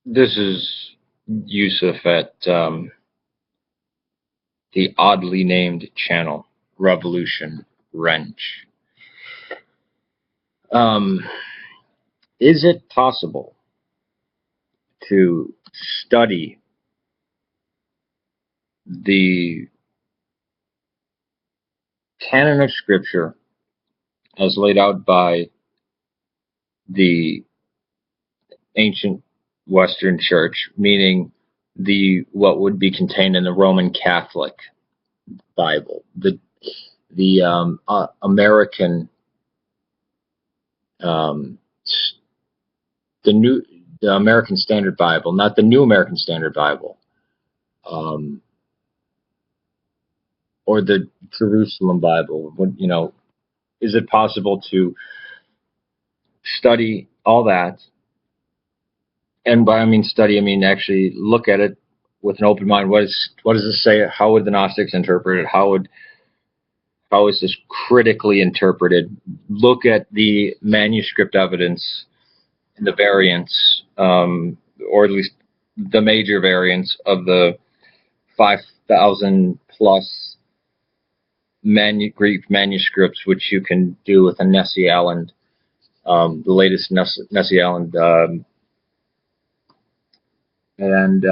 This is Yusuf at the oddly named channel, Revolution Wrench. Um, is it possible to study the canon of Scripture as laid out by the ancient Western Church, meaning the what would be contained in the Roman Catholic Bible, the American um, the new the American Standard Bible, not the New American Standard Bible, um, or the Jerusalem Bible. Is it possible to study all that? And by I mean study, I mean actually look at it with an open mind. What does this say? How would the Gnostics interpret it? How is this critically interpreted? Look at the manuscript evidence and the variants, or at least the major variants of the 5,000 plus Greek manuscripts, which you can do with a Nessie Allen, the latest Nessie Allen, and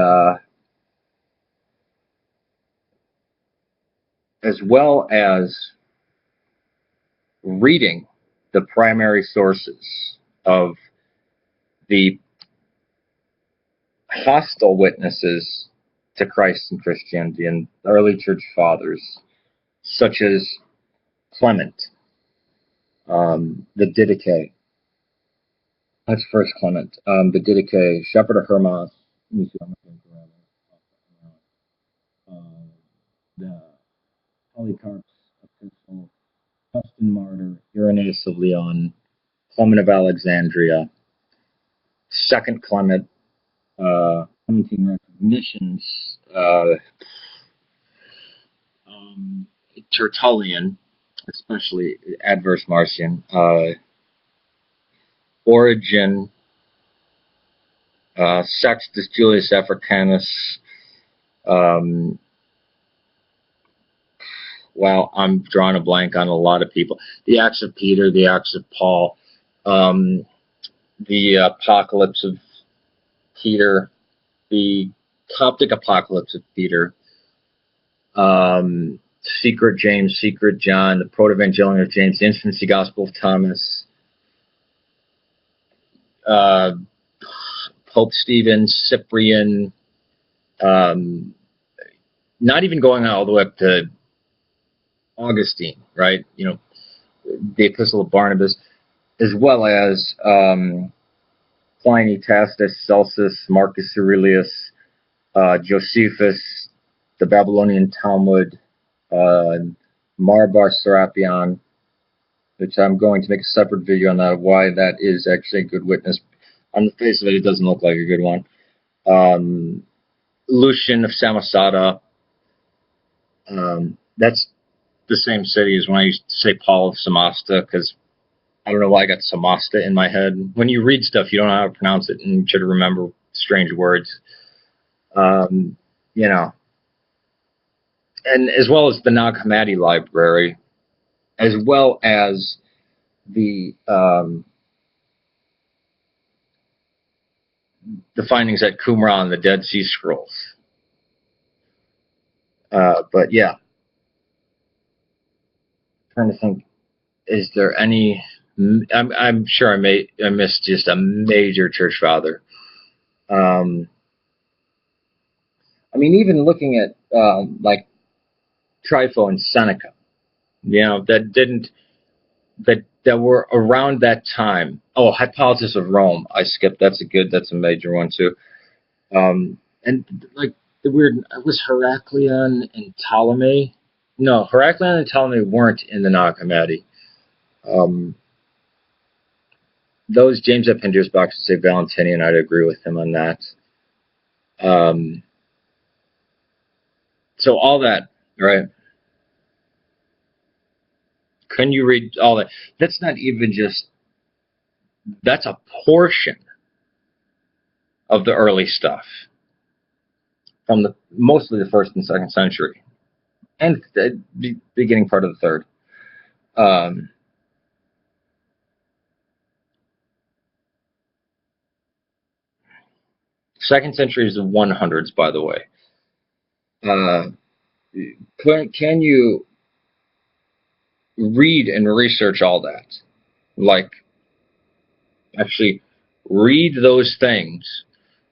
as well as reading the primary sources of the hostile witnesses to Christ and Christianity and early church fathers, such as Clement, the Didache. That's first Clement. The Didache, Shepherd of Hermas, the Polycarp's Epistle, Justin Martyr, Irenaeus of Lyon, Clement of Alexandria, Second Clement, Clementine Recognitions, Tertullian, especially Adverse Marcion, Origen, Sextus Julius Africanus. Wow, I'm drawing a blank on a lot of people. The Acts of Peter, the Acts of Paul, the Apocalypse of Peter, the Coptic Apocalypse of Peter, Secret James, Secret John, the Protevangelion of James, the Infancy Gospel of Thomas, Pope Stephen, Cyprian, not even going all the way up to Augustine, right? The Epistle of Barnabas, as well as Pliny, Tacitus, Celsus, Marcus Aurelius, Josephus, the Babylonian Talmud, Marbar Serapion, which I'm going to make a separate video on that, why that is actually a good witness. On the face of it, it doesn't look like a good one. Lucian of Samosata. That's the same city as when I used to say Paul of Samosata, because I don't know why I got Samosata in my head. When you read stuff, you don't know how to pronounce it, and you should remember strange words. And as well as the Nag Hammadi Library, as well as the findings at Qumran, the Dead Sea Scrolls. But yeah, I'm trying to think, is there any? I'm sure I missed just a major church father. I mean, even looking at like Trypho and Seneca, that were around that time. Oh, Hippolytus of Rome, I skipped. That's a major one too. And like the weird, was Heraclian and Ptolemy? No, Heraclian and Ptolemy weren't in the Nag Hammadi. Those James F. Hinder's boxes say Valentinian. I'd agree with him on that. So all that, right? Can you read all that? That's not even just. That's a portion of the early stuff from mostly the 1st and 2nd century, and the beginning part of the 3rd. Second century is the 100s, by the way. Can you read and research all that? Like, actually read those things,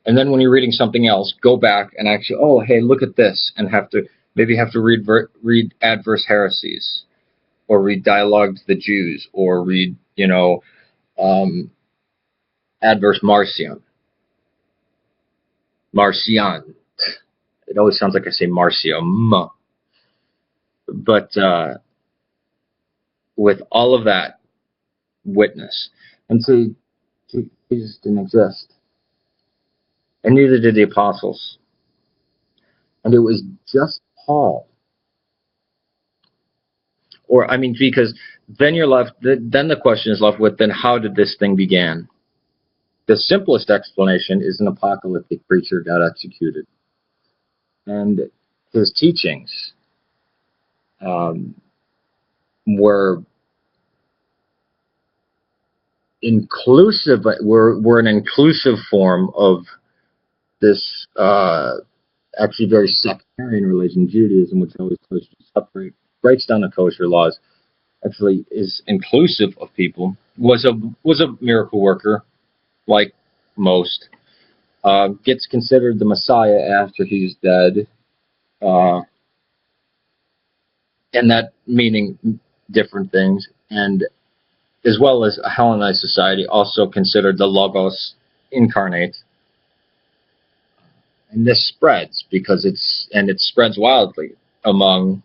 and then when you're reading something else, go back and actually, oh, hey, look at this, and maybe have to read Adverse Heresies, or read Dialogue to the Jews, or read, Adverse Marcion. It always sounds like I say Marcium. But with all of that witness, and so Jesus didn't exist, and neither did the apostles, and it was just Paul. Or, I mean, because then you're left. Then the question is left with, then how did this thing begin? The simplest explanation is an apocalyptic preacher got executed, and his teachings were inclusive. Were an inclusive form of this actually very sectarian religion, Judaism, which always breaks down the kosher laws. Actually, is inclusive of people. Was a miracle worker, like most. Gets considered the Messiah after he's dead, and that meaning different things, and as well as a Hellenized society also considered the Logos incarnate. And this spreads because it spreads wildly among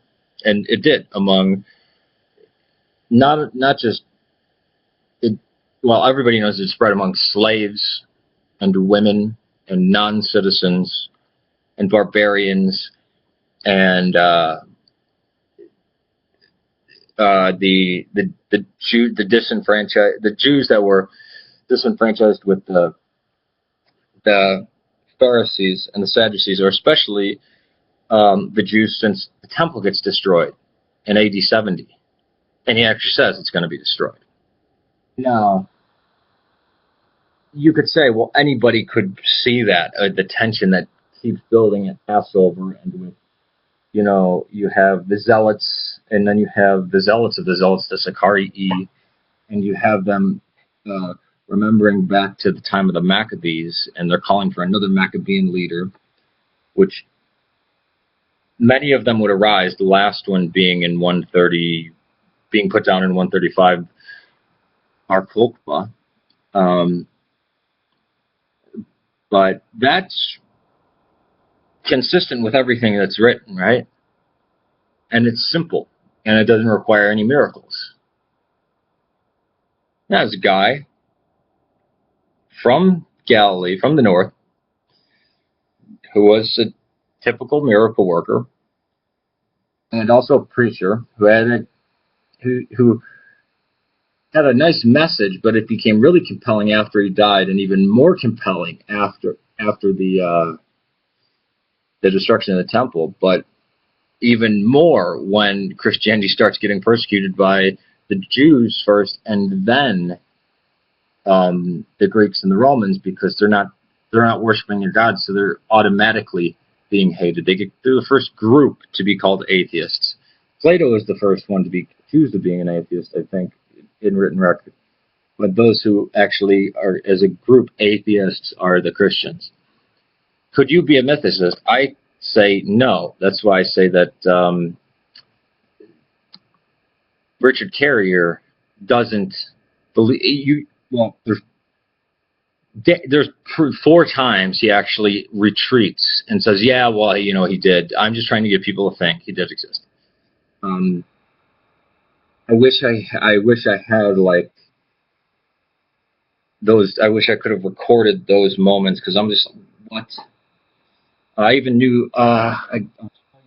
not just it. Well, everybody knows it spread among slaves and women and non-citizens and barbarians and the Jews that were disenfranchised with the Pharisees and the Sadducees, or especially the Jews, since the temple gets destroyed in AD 70, and he actually says it's going to be destroyed. Now, you could say, well, anybody could see that, the tension that keeps building at Passover, and with, you have the zealots, and then you have the zealots of the zealots, the Sicarii, and you have them remembering back to the time of the Maccabees, and they're calling for another Maccabean leader, which many of them would arise, the last one being in 130, being put down in 135, Bar Kokhba. But that's consistent with everything that's written, right? And it's simple, and it doesn't require any miracles. There's a guy from Galilee, from the north, who was a typical miracle worker, and also a preacher who had a nice message, but it became really compelling after he died, and even more compelling after the destruction of the temple, but even more when Christianity starts getting persecuted by the Jews first, and then the Greeks and the Romans, because they're not worshiping their gods, so they're automatically being hated. They're the first group to be called atheists. Plato is the first one to be accused of being an atheist, I think, in written record. But those who actually are, as a group, atheists are the Christians. Could you be a mythicist? I say no. That's why I say that Richard Carrier doesn't believe you. Well, there's 4 times he actually retreats and says, "Yeah, well, he did. I'm just trying to get people to think he did exist." I wish I had like those. I wish I could have recorded those moments, because I'm just, what? I even knew. I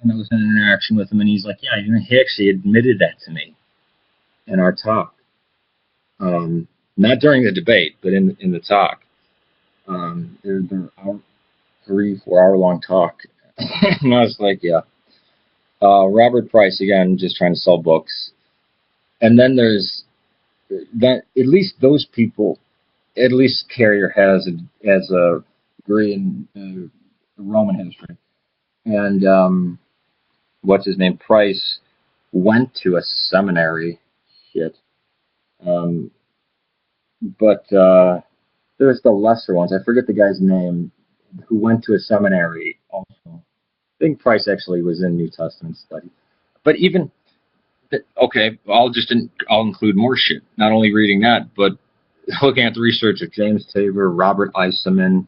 was in an interaction with him, and he's like, "Yeah, he actually admitted that to me in our talk, not during the debate, but in the talk." They're 3-4 hour long talk. And I was like, yeah. Robert Price again, just trying to sell books. And then there's that. At least those people, at least Carrier has a degree in Roman history, and what's his name? Price went to a seminary. Shit. Um, but there's the lesser ones. I forget the guy's name who went to a seminary also. I think Price actually was in New Testament study. But even okay, I'll include more shit. Not only reading that, but looking at the research of James Tabor, Robert Eisenman,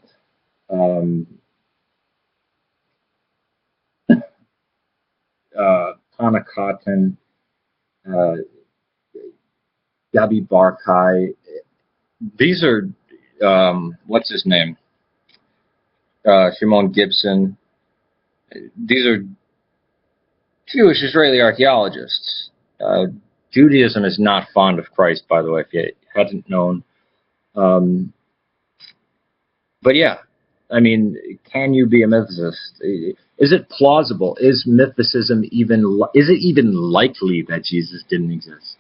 um, Tana Cotton, uh, Debbie Barkai. These are what's his name? Shimon Gibson. These are Jewish Israeli archaeologists. Uh, Judaism is not fond of Christ, by the way, if you hadn't known. Um, but yeah, I mean, can you be a mythicist? Is it plausible? Is mythicism is it even likely that Jesus didn't exist?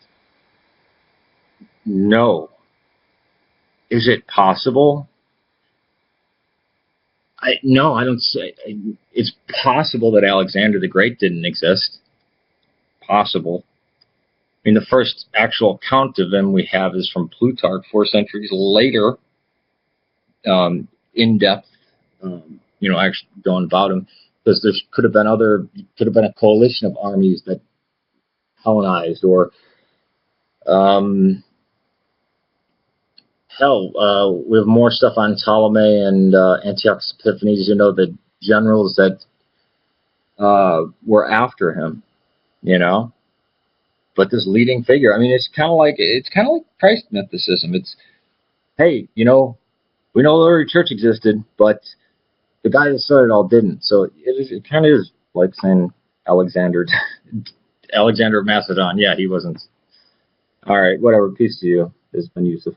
No. Is it possible? No, I don't say. It's possible that Alexander the Great didn't exist. Possible. I mean, the first actual account of him we have is from Plutarch 4 centuries later, in depth, actually going about him, because there could have been a coalition of armies that Hellenized, or hell, we have more stuff on Ptolemy and Antiochus Epiphanes. The generals that were after him. But this leading figure, I mean, it's kind of like Christ mythicism. It's, hey, we know the early church existed, but the guy that started it all didn't. So it kind of is like saying Alexander of Macedon. Yeah, he wasn't. All right, whatever. Peace to you. It's been Yusuf.